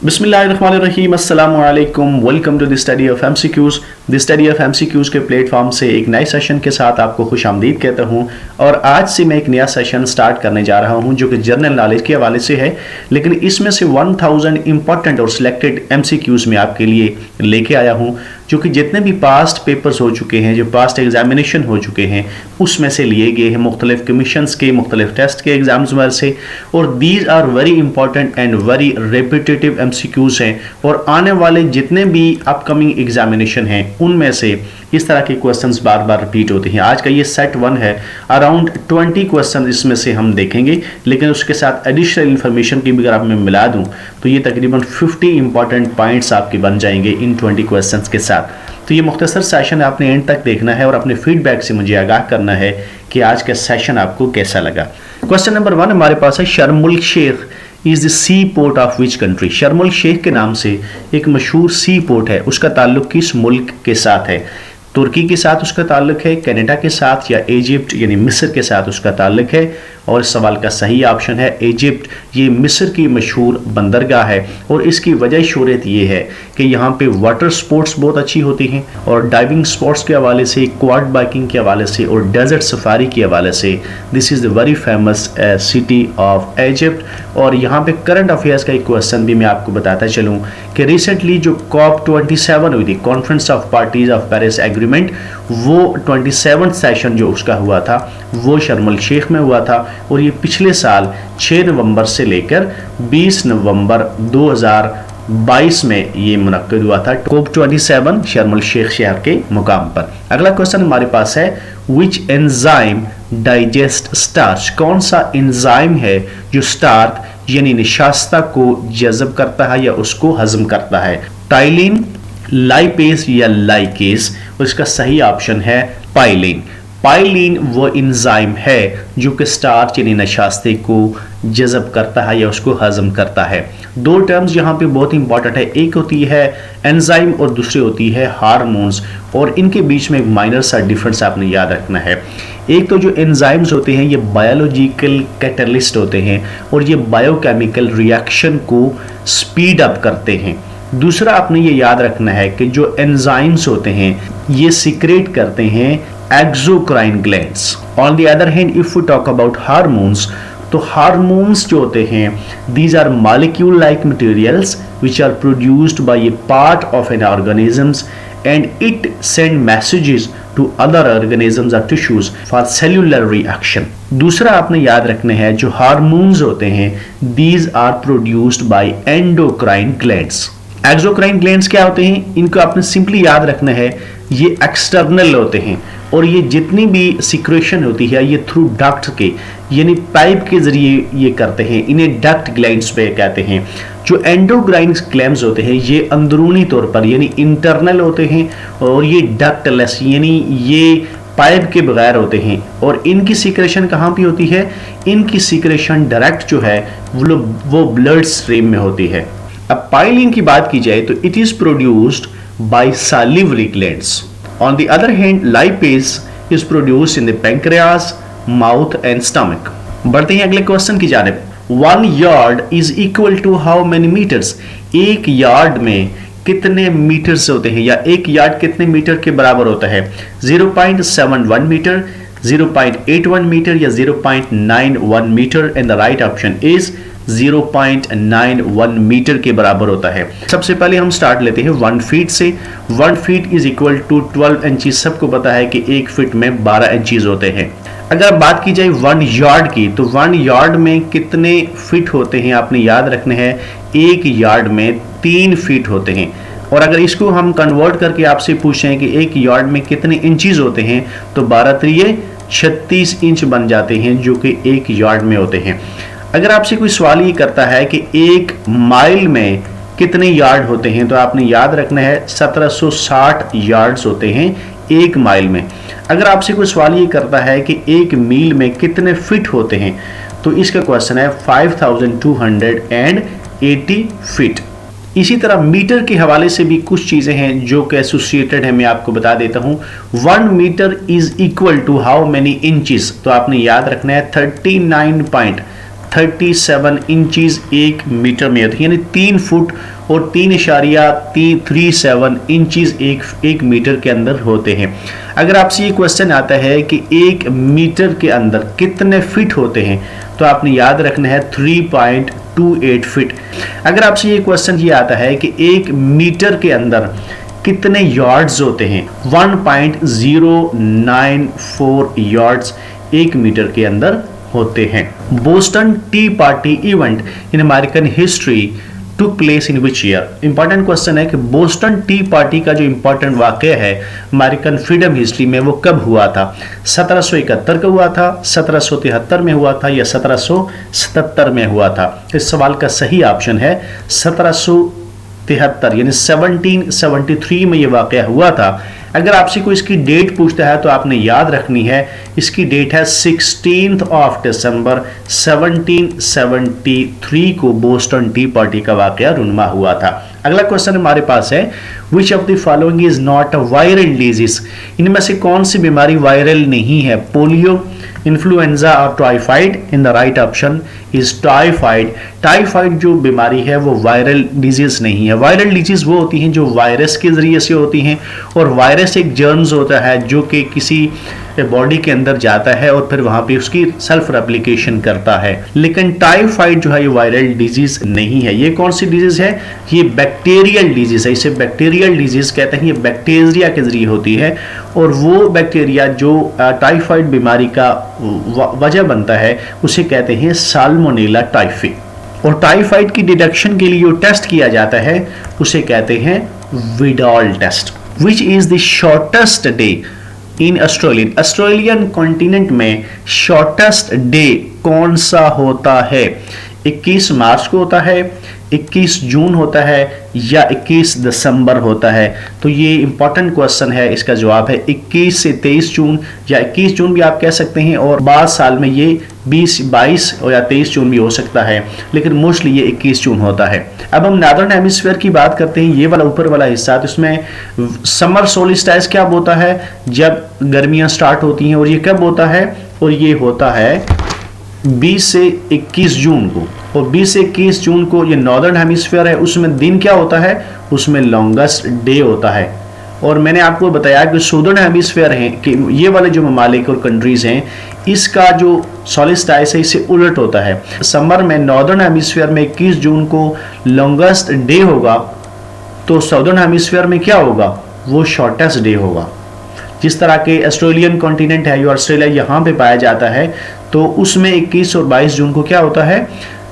बिस्मिल्लाहिर्रहमानिर्रहीम, अस्सलामु अलैकुम। Welcome to the study of MCQs. The study of MCQs के प्लेटफॉर्म से एक नए सेशन के साथ आपको खुश आमदीद कहता हूं। और आज से मैं एक नया सेशन स्टार्ट करने जा रहा हूं जो कि जनरल नॉलेज के हवाले से है, लेकिन इसमें से 1000 इंपॉर्टेंट और सिलेक्टेड एमसीक्यूज में आपके लिए लेके आया हूं, जो कि जितने भी पास्ट पेपर्स हो चुके हैं, जो पास्ट एग्जामिनेशन हो चुके हैं, उसमें से लिए गए हैं मुख्तलिफ कमीशंस के, मुख्तलिफ टेस्ट के एग्जाम्स में से। और these are very important and very repetitive MCQs हैं, और आने वाले जितने भी अपकमिंग एग्जामिनेशन हैं उनमें से इस तरह के क्वेश्चंस बार बार रिपीट होते हैं। आज का ये सेट 1 है, अराउंड 20 क्वेश्चन इसमें से हम देखेंगे, लेकिन उसके साथ एडिशनल इन्फॉर्मेशन की भी अगर आप मैं मिला दूं तो ये तकरीबन 50 इंपॉर्टेंट पॉइंट्स आपके बन जाएंगे इन 20 क्वेश्चंस के साथ। तो ये मुख्तसर सेशन आपने एंड तक देखना है और अपने फीडबैक से मुझे आगाह करना है कि आज का सेशन आपको कैसा लगा। क्वेश्चन नंबर 1 हमारे पास है, Sharm el Sheikh is the sea port of which country. Sharm el Sheikh के नाम से एक मशहूर सी पोर्ट है, उसका ताल्लुक किस मुल्क के साथ है? तुर्की के साथ उसका ताल्लुक है, कनाडा के साथ, या इजिप्ट यानी मिस्र के साथ उसका ताल्लुक है? और इस सवाल का सही ऑप्शन है इजिप्ट। ये मिस्र की मशहूर बंदरगाह है और इसकी वजह शोहरत ये है कि यहाँ पे वाटर स्पोर्ट्स बहुत अच्छी होती हैं, और डाइविंग स्पोर्ट्स के हवाले से, क्वाड बाइकिंग के हवाले से और डेजर्ट सफारी के हवाले से this is the very famous city of Egypt. और यहाँ पे करंट अफेयर्स का एक क्वेश्चन भी मैं आपको बताता चलूँ कि रिसेंटली जो COP27 हुई थी, conference of parties of Paris agreement, वो 27th सेशन जो उसका हुआ था वो शर्म उल शेख में हुआ था, और ये पिछले साल 6 नवंबर से लेकर 20 नवंबर 2022 में ये मुनक्किद हुआ था। COP27 शर्म उल शेख शहर के मुकाम पर। अगला क्वेश्चन हमारे पास है, विच एंजाइम डाइजेस्ट स्टार्च। कौन सा एंजाइम है जो स्टार्च यानी निशास्ता को जज़ब करता है या उसको हजम करता है? टाइलिन, लाइपेज या लाइकेज? उसका सही ऑप्शन है पाइलिन। पाइलिन वो एंजाइम है जो कि स्टार्च यानी नशास्ते को जज़ब करता है या उसको हजम करता है। दो टर्म्स यहाँ पे बहुत इंपॉर्टेंट है, एक होती है एंजाइम और दूसरी होती है हार्मोन्स, और इनके बीच में एक माइनर सा डिफरेंस आपने याद रखना है। एक तो जो एंजाइम्स होते हैं ये बायोलॉजिकल कैटलिस्ट होते हैं और ये बायोकेमिकल रिएक्शन को स्पीड अप करते हैं। दूसरा आपने ये याद रखना है कि जो एंजाइम्स होते हैं ये सीक्रेट करते हैं exocrine glands. On the other hand if we talk about hormones, तो हार्मोन्स जो होते हैं these are molecule like materials which are produced by a part of an organisms and it send messages to other organisms और tissues for cellular reaction. दूसरा आपने याद रखना है, जो हार्मोन्स होते हैं these are produced by endocrine glands. Exocrine glands क्या होते हैं? इनको आपने सिंपली याद रखना है, ये एक्सटर्नल होते हैं और ये जितनी भी सिक्रेशन होती है ये थ्रू डक्ट के यानी पाइप के जरिए ये करते हैं, इन्हें डक्ट ग्लैंड्स पे कहते हैं। जो एंडोक्राइन ग्लैंड्स होते हैं ये अंदरूनी तौर पर यानी इंटरनल होते हैं, और ये डक्टलेस यानी ये पाइप के बगैर होते हैं। और इनकी सिक्रेशन कहाँ पे होती है? इनकी सिक्रेशन डायरेक्ट जो है वो ब्लड स्ट्रीम में होती है। अब पाइलिन की बात की जाए तो it is produced by salivary glands. On the other hand lipase is produced in the pancreas, mouth and stomach. बढ़ते हैं अगले क्वेश्चन की जानिब। 1 yard is equal to how many metres. एक यार्ड में कितने मीटर्स होते हैं, या एक यार्ड कितने मीटर के बराबर होता है? 0.71 मीटर, 0.81 मीटर या 0.91 metre? And the right option is 0.91 metre के बराबर होता है। सबसे पहले हम स्टार्ट लेते हैं 1 फीट से। 1 feet is equal to 12 inches. सबको पता है कि 1 फीट में 12 इंचज होते हैं। अगर बात की जाए 1 यार्ड की, तो 1 यार्ड में कितने फीट होते हैं आपने याद रखने हैं? 1 यार्ड में 3 फीट होते हैं। और अगर इसको हम कन्वर्ट करके आपसे पूछें कि 1 यार्ड में कितने इंचज होते हैं, तो 12 त्रिये 36 इंच बन जाते हैं जो कि 1 यार्ड में होते हैं। अगर आपसे कोई सवाल ये करता है कि 1 माइल में कितने यार्ड होते हैं, तो आपने याद रखना है 1760 यार्ड्स होते हैं 1 माइल में। अगर आपसे कोई सवाल ये करता है कि 1 मील में कितने फिट होते हैं, तो इसका क्वेश्चन है 5280 फीट। इसी तरह मीटर के हवाले से भी कुछ चीज़ें हैं जो कि एसोसिएटेड है, मैं आपको बता देता हूँ। 1 metre is equal to how many inches, तो आपने याद रखना है 37 इंचेस 1 मीटर में होती है, यानी 3 फुट और 3.37 इंचेस एक मीटर के अंदर होते हैं। अगर आपसे ये क्वेश्चन आता है कि 1 मीटर के अंदर कितने फिट होते हैं, तो आपने याद रखना है 3.28 फिट। अगर आपसे ये क्वेश्चन ये आता है कि 1 मीटर के अंदर कितने यार्ड्स होते हैं, 1.094 यार्ड्स 1 मीटर के अंदर होते हैं। Boston T party event in American history took place in which year. Important question है कि बोस्टन टी पार्टी का जो इंपॉर्टेंट वाकया है अमेरिकन फ्रीडम हिस्ट्री में वो कब हुआ था? 1771 का हुआ था, 1773 में हुआ था या 1777 में हुआ था? इस सवाल का सही ऑप्शन है 1773, यानी 1773 में ये वाकया हुआ था। अगर आपसे कोई इसकी डेट पूछता है तो आपने याद रखनी है, इसकी डेट है 16 दिसंबर 1773 को बोस्टन टी पार्टी का वाकया रुनमा हुआ था। अगला क्वेश्चन हमारे पास है, which of the following is not a viral disease. इनमें से कौन सी बीमारी वायरल नहीं है? पोलियो, इन्फ्लुएंजा और typhoid. In the right option is typhoid. Typhoid जो बीमारी है वो वायरल डिजीज नहीं है। वायरल डिजीज वो होती हैं जो वायरस के जरिए से होती हैं, और वायरस एक जर्म्स होता है जो कि किसी बॉडी के अंदर जाता है और फिर वहां पे उसकी सेल्फ रेप्लिकेशन करता है। लेकिन टाइफाइड जो है ये वायरल डिजीज नहीं है। ये कौन सी डिजीज है? ये बैक्टीरियल डिजीज है। इसे बैक्टीरियल डिजीज कहते हैं। ये बैक्टीरिया के जरिए होती है, और वो बैक्टीरिया जो टाइफाइड बीमारी का वजह बनता है उसे कहते हैं साल्मोनेला टाइफी। और टाइफाइड की डिटेक्शन के लिए जो टेस्ट किया जाता है उसे कहते हैं Widal test. Which is the shortest day in Australian continent में शॉर्टेस्ट डे कौन सा होता है? 21 मार्च को होता है, 21 जून होता है या 21 दिसंबर होता है? तो ये इंपॉर्टेंट क्वेश्चन है। इसका जवाब है 21 से 23 जून, या 21 जून भी आप कह सकते हैं, और बाद साल में ये 20, 22 या 23 जून भी हो सकता है, लेकिन मोस्टली ये 21 जून होता है। अब हम नॉर्दर्न हेमिस्फीयर की बात करते हैं। ये वाला ऊपर वाला हिस्सा, तो इसमें समर सोलिस्टाइस कब होता है? जब गर्मियां स्टार्ट होती हैं। और ये कब होता है? और ये होता है 20 से 21 जून को। और 20 से 21 जून को ये नॉर्दर्न हेमिस्फीयर है, उसमें दिन क्या होता है? उसमें लॉन्गेस्ट डे होता है। और मैंने आपको बताया कि सदर्न हेमिस्फीयर है कि ये वाले जो ममालिक और कंट्रीज हैं, इसका जो सोलिस्टाइस है इससे उलट होता है। समर में नॉर्दर्न हेमिस्फीयर में 21 जून को लॉन्गेस्ट डे होगा, तो सदर्न हेमिस्फीयर में क्या होगा? वो शॉर्टेस्ट डे होगा। जिस तरह के ऑस्ट्रेलियन कॉन्टिनेंट है, जो ऑस्ट्रेलिया यहाँ पे पाया जाता है, तो उसमें 21 और 22 जून को क्या होता है?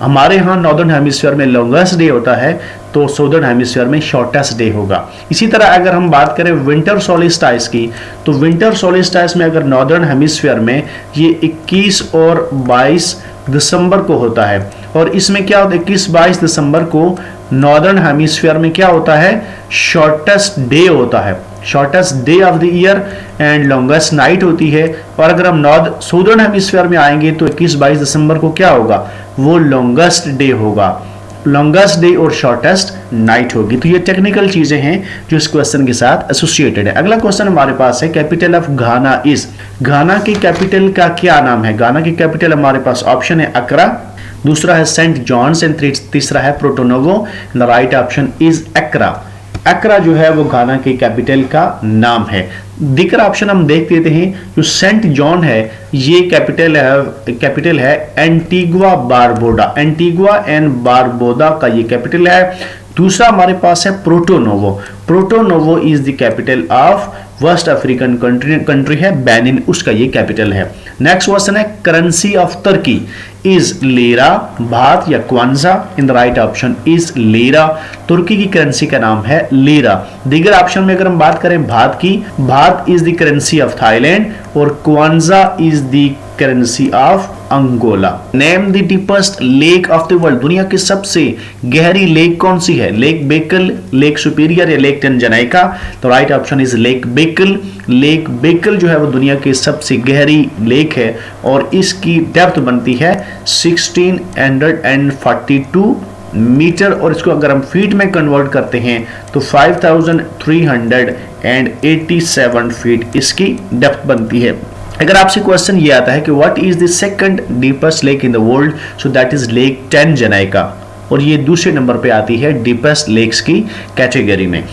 हमारे यहाँ नॉर्दर्न हेमिस्फीयर में लॉन्गेस्ट डे होता है, तो सदर्न हेमिस्फीयर में शॉर्टेस्ट डे होगा। इसी तरह अगर हम बात करें विंटर सोलिस्टाइस की, तो विंटर सोलिस्टाइस में अगर नॉर्दर्न हेमिस्फीयर में ये 21 और 22 दिसंबर को होता है, और इसमें क्या होता है? 21-22 दिसंबर को नॉर्दर्न हेमिस्फीयर में क्या होता है? शॉर्टेस्ट डे होता है, shortest day of the year and longest night होती है। और अगर हम सदर्न हेमिस्फीयर में आएंगे तो 21-22 दिसंबर को क्या होगा? वो लॉन्गेस्ट डे होगा, लॉन्गेस्ट डे और शॉर्टेस्ट नाइट होगी। तो ये टेक्निकल चीजें हैं जो इस क्वेश्चन के साथ एसोसिएटेड है। अगला क्वेश्चन हमारे पास है, कैपिटल ऑफ घाना इज। घाना की कैपिटल का क्या नाम है? घाना की कैपिटल हमारे पास ऑप्शन है अक्रा, दूसरा है सेंट जॉन्स एंड तीसरा है प्रोटोनोवो। The right option is अक्रा। अक्रा जो है वो घाना के कैपिटल का नाम है। दिक्र ऑप्शन हम देख लेते हैं। जो सेंट जॉन है ये कैपिटल है Antigua Barbuda, Antigua and Barbuda का ये कैपिटल है। दूसरा हमारे पास है Porto Novo. Porto Novo is the capital of West African country है बेनिन, उसका ये कैपिटल है। नेक्स्ट क्वेश्चन है, currency of Turkey is lira, baht या kwanza. In the right option is lira. Turkey की करेंसी का नाम है लीरा। दीगर ऑप्शन में अगर हम बात करें भात की, baht is the currency of Thailand और kwanza is the currency of Angola. Name the deepest lake of the world. दुनिया की सबसे गहरी लेक कौन सी है? लेक बेकल, लेक सुपीरियर या लेक टंजानाइका। तो राइट ऑप्शन इज लेक बेकल। लेक बेकल जो है वो दुनिया की सबसे गहरी लेक है और इसकी डेप्थ बनती है 1642 मीटर, और इसको अगर हम फीट में कन्वर्ट करते हैं तो 5387 फीट इसकी डेप्थ बनती है। अगर आपसे क्वेश्चन ये आता है कि what is the second deepest lake in the world, so that is lake Tanganyika, और ये दूसरे नंबर पे आती है डीपेस्ट लेक्स की कैटेगरी में।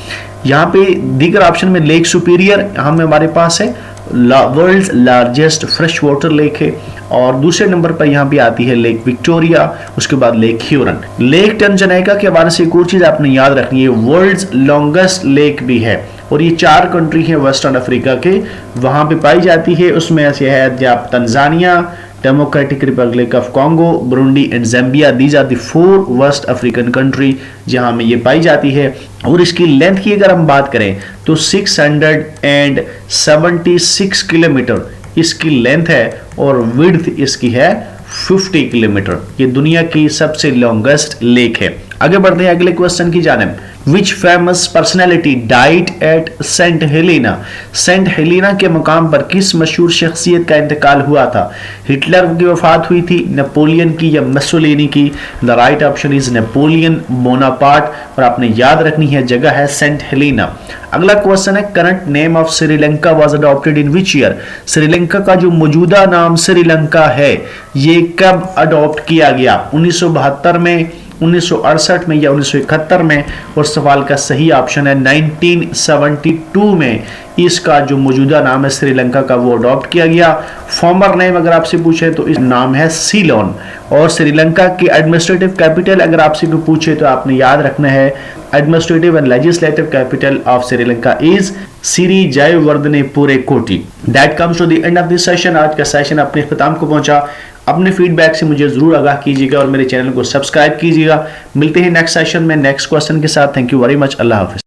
यहाँ पे दीगर ऑप्शन में लेक सुपीरियर हमारे पास है, world's largest fresh water lake है, और दूसरे नंबर पर यहाँ पे आती है लेक विक्टोरिया, उसके बाद लेक ह्यूरन। लेक टैंजानाइका के बारे से एक और चीज आपने याद रखनी है, वर्ल्ड्स लॉन्गेस्ट लेक भी है, और ये 4 कंट्री हैं वेस्टर्न अफ्रीका के, वहां पे पाई जाती है। उसमें से है Tanzania, Democratic Republic of Congo, Burundi and Zambia. These are the 4 west African country जहां में ये पाई जाती है। और इसकी लेंथ की अगर हम बात करें तो 676 किलोमीटर इसकी लेंथ है, और विड्थ इसकी है 50 किलोमीटर। ये दुनिया की सबसे लॉन्गेस्ट लेक है। आगे बढ़ते हैं अगले क्वेश्चन की जानिब। Which famous personality died at Saint Helena, Saint Helena के मुकाम पर किस मशहूर शख्सियत का इंतकाल हुआ था? हिटलर की वफात हुई थी, नेपोलियन की या मुसोलिनी की? The right option is Napoleon Bonaparte, और आपने याद रखनी है जगह है सेंट हेलेना। अगला क्वेश्चन है current name of Sri Lanka was adopted in which year, Sri Lanka का जो मौजूदा नाम श्रीलंका है ये कब अडॉप्ट किया गया? 1972 में, 1968 में या 1971 में? और सवाल का सही ऑप्शन है 1972 में इसका जो मौजूदा नाम है श्रीलंका का वो अडॉप्ट किया गया। फॉर्मर नेम अगर आपसे पूछे तो इस नाम है सीलोन, और श्रीलंका की एडमिनिस्ट्रेटिव कैपिटल अगर आपसे कोई पूछे तो आपने याद रखना है administrative and legislative capital of Sri Lanka is Sri Jayawardenepura Kotte. That comes to the end of this session. आज का सेशन अपने इख्तिताम को पहुंचा। अपने फीडबैक से मुझे जरूर आगाह कीजिएगा और मेरे चैनल को सब्सक्राइब कीजिएगा। मिलते हैं नेक्स्ट सेशन में नेक्स्ट क्वेश्चन के साथ। Thank you very much. Allah Hafiz.